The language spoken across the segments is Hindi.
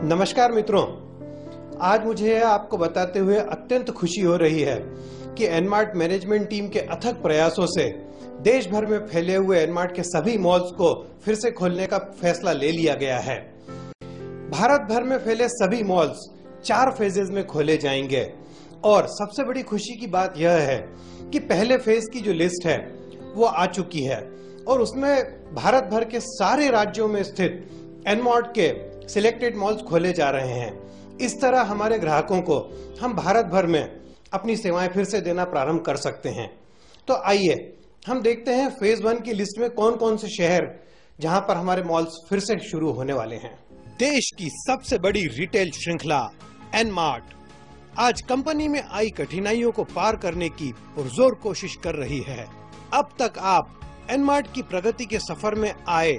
नमस्कार मित्रों, आज मुझे आपको बताते हुए अत्यंत खुशी हो रही है कि एनमार्ट मैनेजमेंट टीम के अथक प्रयासों से देश भर में फैले हुए एनमार्ट के सभी मॉल्स को फिर से खोलने का फैसला ले लिया गया है। भारत भर में फैले सभी मॉल्स 4 फेजेज में खोले जाएंगे और सबसे बड़ी खुशी की बात यह है कि पहले फेज की जो लिस्ट है वो आ चुकी है और उसमें भारत भर के सारे राज्यों में स्थित एनमार्ट के सिलेक्टेड मॉल्स खोले जा रहे हैं। इस तरह हमारे ग्राहकों को हम भारत भर में अपनी सेवाएं फिर से देना प्रारंभ कर सकते हैं। तो आइए हम देखते हैं फेज 1 की लिस्ट में कौन कौन से शहर जहां पर हमारे मॉल्स फिर से शुरू होने वाले हैं। देश की सबसे बड़ी रिटेल श्रृंखला एनमार्ट आज कंपनी में आई कठिनाइयों को पार करने की पुरजोर कोशिश कर रही है। अब तक आप एनमार्ट की प्रगति के सफर में आए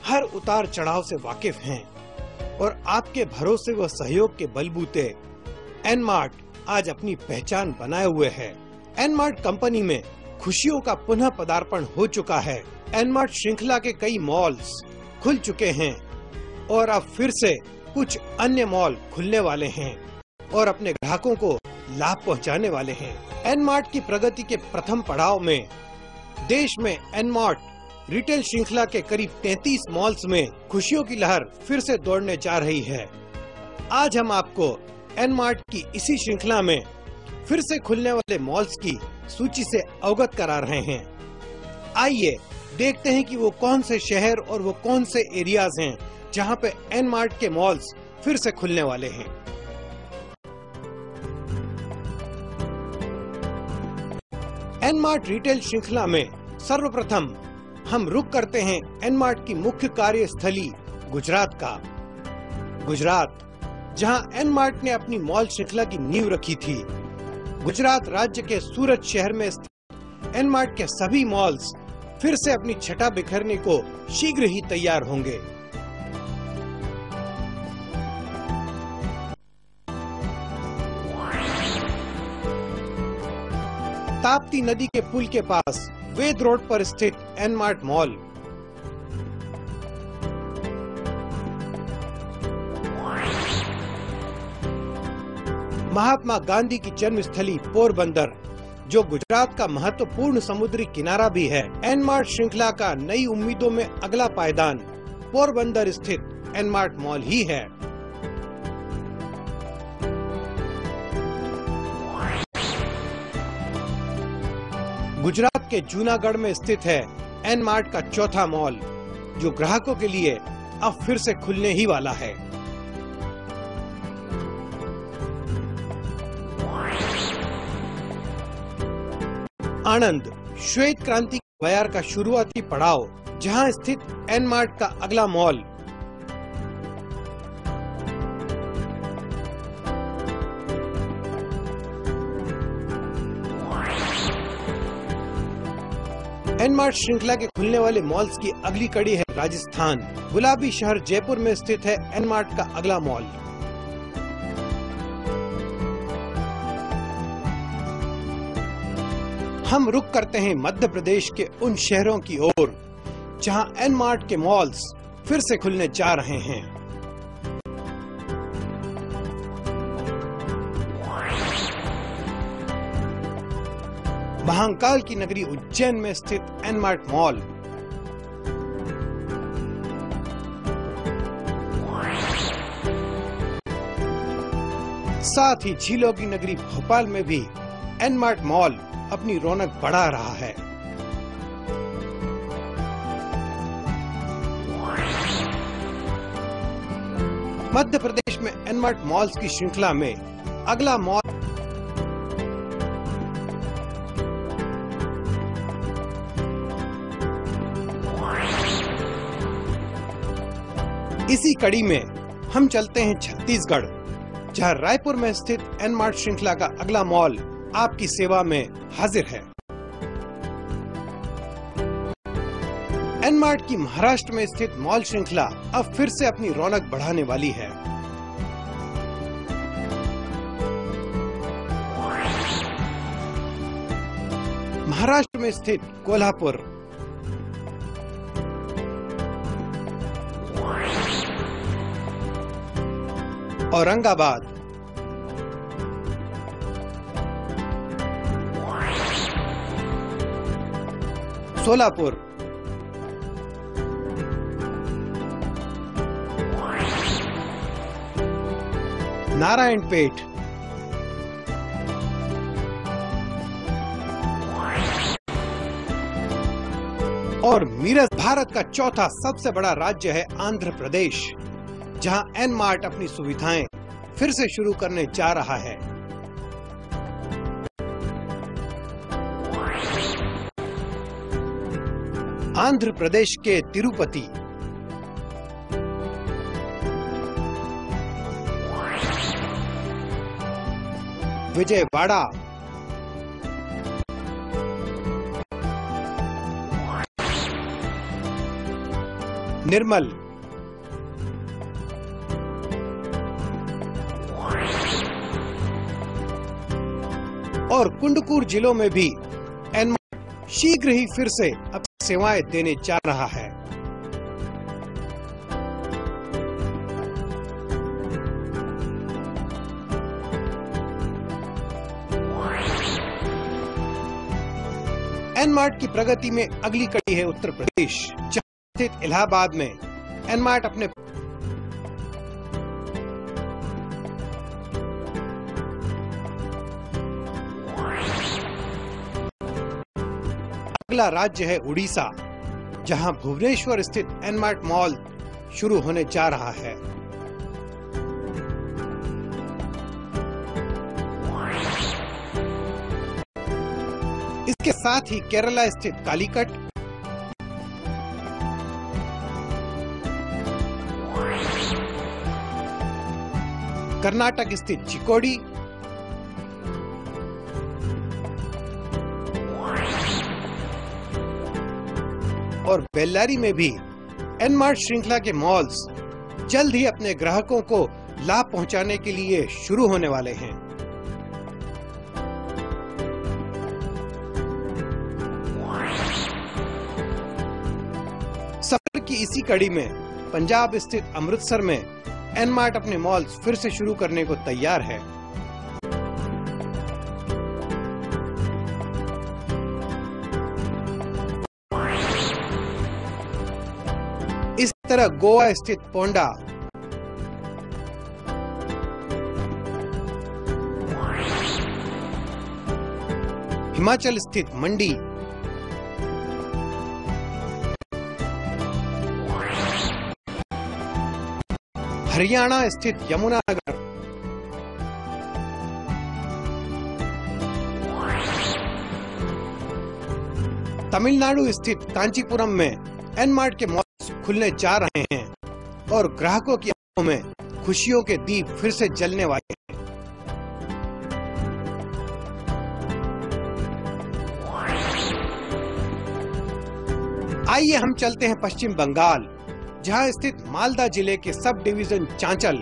हर उतार चढ़ाव से वाकिफ हैं और आपके भरोसे व सहयोग के बलबूते एनमार्ट आज अपनी पहचान बनाए हुए है। एनमार्ट कंपनी में खुशियों का पुनः पदार्पण हो चुका है। एनमार्ट श्रृंखला के कई मॉल्स खुल चुके हैं और अब फिर से कुछ अन्य मॉल खुलने वाले हैं और अपने ग्राहकों को लाभ पहुंचाने वाले हैं। एनमार्ट की प्रगति के प्रथम पड़ाव में देश में एनमार्ट रिटेल श्रृंखला के करीब 33 मॉल्स में खुशियों की लहर फिर से दौड़ने जा रही है। आज हम आपको एनमार्ट की इसी श्रृंखला में फिर से खुलने वाले मॉल्स की सूची से अवगत करा रहे हैं। आइए देखते हैं कि वो कौन से शहर और वो कौन से एरियाज हैं जहां पे एनमार्ट के मॉल्स फिर से खुलने वाले हैं। एनमार्ट रिटेल श्रृंखला में सर्वप्रथम हम रुक करते हैं एनमार्ट की मुख्य कार्यस्थली गुजरात का। गुजरात जहां एनमार्ट ने अपनी मॉल श्रृंखला की नींव रखी थी। गुजरात राज्य के सूरत शहर में स्थित एनमार्ट के सभी मॉल्स फिर से अपनी छटा बिखरने को शीघ्र ही तैयार होंगे। ताप्ती नदी के पुल के पास वेद रोड पर स्थित एनमार्ट मॉल, महात्मा गांधी की जन्मस्थली पोरबंदर जो गुजरात का महत्वपूर्ण समुद्री किनारा भी है। एनमार्ट श्रृंखला का नई उम्मीदों में अगला पायदान पोरबंदर स्थित एनमार्ट मॉल ही है। गुजरात के जूनागढ़ में स्थित है एनमार्ट का चौथा मॉल जो ग्राहकों के लिए अब फिर से खुलने ही वाला है। आनंद श्वेत क्रांति बयार का शुरुआती पड़ाव जहां स्थित एनमार्ट का अगला मॉल एनमार्ट श्रृंखला के खुलने वाले मॉल्स की अगली कड़ी है राजस्थान। गुलाबी शहर जयपुर में स्थित है एनमार्ट का अगला मॉल। हम रुक करते हैं मध्य प्रदेश के उन शहरों की ओर जहां एनमार्ट के मॉल्स फिर से खुलने जा रहे हैं। महाकाल की नगरी उज्जैन में स्थित एनमार्ट मॉल, साथ ही झीलों की नगरी भोपाल में भी एनमार्ट मॉल अपनी रौनक बढ़ा रहा है। मध्य प्रदेश में एनमार्ट मॉल्स की श्रृंखला में अगला मॉल इसी कड़ी में हम चलते हैं छत्तीसगढ़ जहां रायपुर में स्थित एनमार्ट श्रृंखला का अगला मॉल आपकी सेवा में हाजिर है। एनमार्ट की महाराष्ट्र में स्थित मॉल श्रृंखला अब फिर से अपनी रौनक बढ़ाने वाली है। महाराष्ट्र में स्थित कोल्हापुर, औरंगाबाद, सोलापुर, नारायणपेट, और मीरत। भारत का चौथा सबसे बड़ा राज्य है आंध्र प्रदेश, जहां एनमार्ट अपनी सुविधाएं फिर से शुरू करने जा रहा है। आंध्र प्रदेश के तिरुपति, विजयवाड़ा, निर्मल, और कुंडकुर जिलों में भी एनमार्ट शीघ्र ही फिर से अपनी सेवाएं देने जा रहा है। एनमार्ट की प्रगति में अगली कड़ी है उत्तर प्रदेश, जहां स्थित इलाहाबाद में एनमार्ट अपने अगला राज्य है उड़ीसा, जहां भुवनेश्वर स्थित एनमार्ट मॉल शुरू होने जा रहा है। इसके साथ ही केरला स्थित कालीकट, कर्नाटक स्थित चिकोडी, और बेल्लारी में भी एनमार्ट श्रृंखला के मॉल्स जल्द ही अपने ग्राहकों को लाभ पहुंचाने के लिए शुरू होने वाले हैं। सफर की इसी कड़ी में पंजाब स्थित अमृतसर में एनमार्ट अपने मॉल्स फिर से शुरू करने को तैयार है। इस तरह गोवा स्थित पोंडा, हिमाचल स्थित मंडी, हरियाणा स्थित यमुनानगर, तमिलनाडु स्थित कांचीपुरम में एनमार्ट के मॉल्स खुलने जा रहे हैं और ग्राहकों की आंखों में खुशियों के दीप फिर से जलने वाले हैं। आइए हम चलते हैं पश्चिम बंगाल, जहां स्थित मालदा जिले के सब डिवीजन चांचल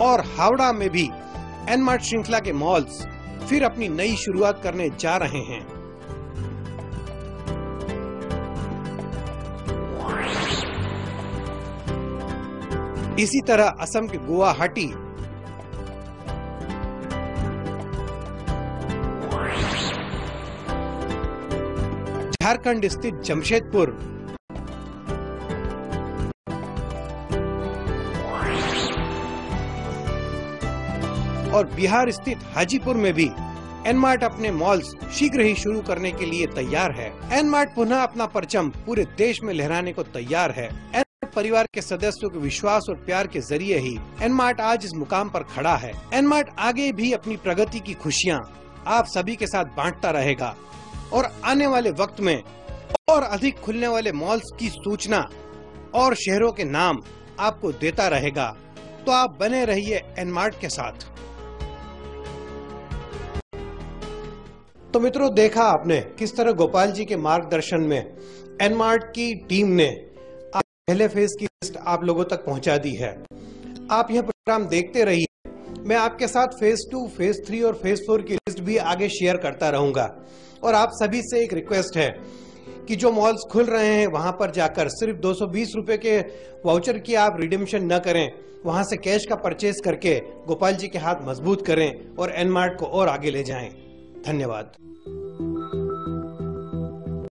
और हावड़ा में भी एनमार्ट श्रृंखला के मॉल्स फिर अपनी नई शुरुआत करने जा रहे हैं। इसी तरह असम के गुवाहाटी, झारखंड स्थित जमशेदपुर, और बिहार स्थित हाजीपुर में भी एनमार्ट अपने मॉल्स शीघ्र ही शुरू करने के लिए तैयार है। एनमार्ट पुनः अपना परचम पूरे देश में लहराने को तैयार है। एनमार्ट परिवार के सदस्यों के विश्वास और प्यार के जरिए ही एनमार्ट आज इस मुकाम पर खड़ा है। एनमार्ट आगे भी अपनी प्रगति की खुशियाँ आप सभी के साथ बांटता रहेगा और आने वाले वक्त में और अधिक खुलने वाले मॉल्स की सूचना और शहरों के नाम आपको देता रहेगा। तो आप बने रहिए एनमार्ट के साथ। तो मित्रों, देखा आपने किस तरह गोपाल जी के मार्गदर्शन में एनमार्ट की टीम ने पहले फेज की लिस्ट आप लोगों तक पहुंचा दी है। आप यह प्रोग्राम देखते रहिए। मैं आपके साथ फेज 2, फेज 3 और फेज 4 की लिस्ट भी आगे शेयर करता रहूंगा। और आप सभी से एक रिक्वेस्ट है कि जो मॉल्स खुल रहे हैं वहां पर जाकर सिर्फ 220 रुपए के वाउचर की आप रिडीम्पशन न करें, वहां से कैश का परचेज करके गोपाल जी के हाथ मजबूत करें और एनमार्ट को और आगे ले जाएं। धन्यवाद।